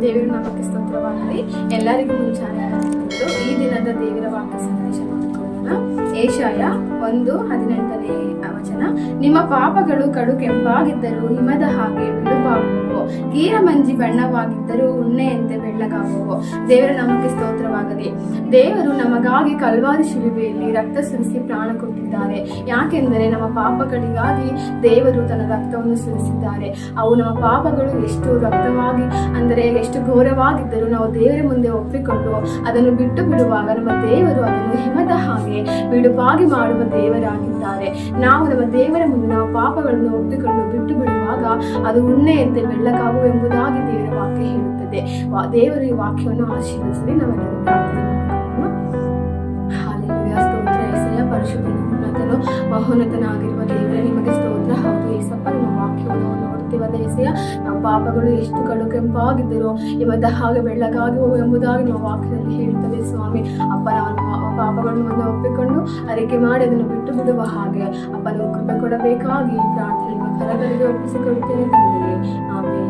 ದೇವರ ನಾಮಕ್ಕೆ ಸ್ತೋತ್ರವಾಗಲಿ. ಎಲ್ಲರಿಗೂ ಮುಂಚಾನೆ ಈ ದಿನದ ದೇವರ ವಾಕ್ಯ ಸಂದೇಶ ಮಾಡಿಕೊಳ್ಳೋಣ. ಏಷಾಯ 1:18 ವಚನ. ನಿಮ್ಮ ಪಾಪಗಳು ಕಡು ಕೆಂಪಾಗಿದ್ದರೂ ಹಿಮದ ಹಾಗೆ ಬಿಳುಪಾಗುವವು, ಗೀರ ಮಂಜಿ ಬಣ್ಣವಾಗಿದ್ದರೂ ಉಣ್ಣೆಯಂತೆ ಬೆಳ್ಳಗಾಗುವವು. ದೇವರ ನಾಮಕ್ಕೆ ಸ್ತೋತ್ರವಾಗಲಿ. ದೇವರು ನಮಗಾಗಿ ಕಲ್ವಾರಿ ಶಿಲುಬೆಯಲ್ಲಿ ರಕ್ತ ಸುರಿಸಿ ಪ್ರಾಣ ಕೊಟ್ಟಿದ್ದಾರೆ. ಯಾಕೆಂದರೆ ನಮ್ಮ ಪಾಪಗಳಿಗಾಗಿ ದೇವರು ತನ್ನ ರಕ್ತವನ್ನು ಸುರಿಸಿದ್ದಾರೆ. ಅವು ನಮ್ಮ ಪಾಪಗಳು ಎಷ್ಟು ರಕ್ತವಾಗಿ ಅಂದರೆ ಎಷ್ಟು ಘೋರವಾಗಿದ್ದರೂ ನಾವು ದೇವರ ಮುಂದೆ ಒಪ್ಪಿಕೊಂಡು ಅದನ್ನು ಬಿಟ್ಟು ಬಿಡುವಾಗ ನಮ್ಮ ದೇವರು ಅದನ್ನು ಹಿಮದ ಹಾಗೆ ಬಿಡುಪಾಗಿ ಮಾಡುವ ದೇವರಾಗಿದ್ದಾರೆ. ನಾವು ನಮ್ಮ ದೇವರ ಮುಂದೆ ನಾವು ಪಾಪಗಳನ್ನು ಒಪ್ಪಿಕೊಂಡು ಬಿಟ್ಟು ಬಿಡುವಾಗ ಅದು ಉಣ್ಣೆಯಂತೆ ಬೆಳ್ಳಗಾಗುವ ಎಂಬುದಾಗಿ ದೇವರ ವಾಕ್ಯ ಹೇಳುತ್ತದೆ. ದೇವರು ಈ ವಾಕ್ಯವನ್ನು ಆಶೀರ್ವದಿಸಲಿ. ನಾವೆಲ್ಲರೂ ಪ್ರಾರ್ಥನೆ ಮಾಡೋಣ. ಹಾಲೆಲೂಯಾ. ಸ್ತೋತ್ರ యేసయ్య. ಪರಿಶುದ್ಧನು ಉನ್ನತನು ಮಹೋನ್ನತನಾಗಿರುವ ದೇವರೇ, ನಿಮಗೆ ಸ್ತೋತ್ರ. ಹೌದು యేಸಪ್ಪ, ನಿಮ್ಮ ವಾಕ್ಯವನ್ನು ನೋಡ್ತೀವಲ್ಲ యేసయ్య, ನಮ್ಮ ಪಾಪಗಳು ಎಷ್ಟು ಕಡು ಕೆಂಪಾಗಿದ್ದರೂ ಇವತ್ತ ಹಾಗೆ ಬೆಳ್ಳಗಾಗಿ ಹೋಗು ಎಂಬುದಾಗಿ ನಮ್ಮ ವಾಕ್ಯದಲ್ಲಿ ಹೇಳುತ್ತದೆ ಸ್ವಾಮಿ. ಅಪ್ಪ, ನಾವು ಪಾಪಗಳನ್ನು ಮುಂದೆ ಒಪ್ಪಿಕೊಂಡು ಅರಿಕೆ ಮಾಡಿ ಅದನ್ನು ಬಿಟ್ಟು ಬಿಡುವ ಹಾಗೆ ಅಪ್ಪ ನೀವು ಕೃಪೆ ಕೊಡಬೇಕಾಗಿ ಪ್ರಾರ್ಥನೆ ಕರಗಳಿಗೆ ಒಪ್ಪಿಸಿಕೊಡುತ್ತೇನೆ ತಂದೆಯೇ. ಆಮೆನ್.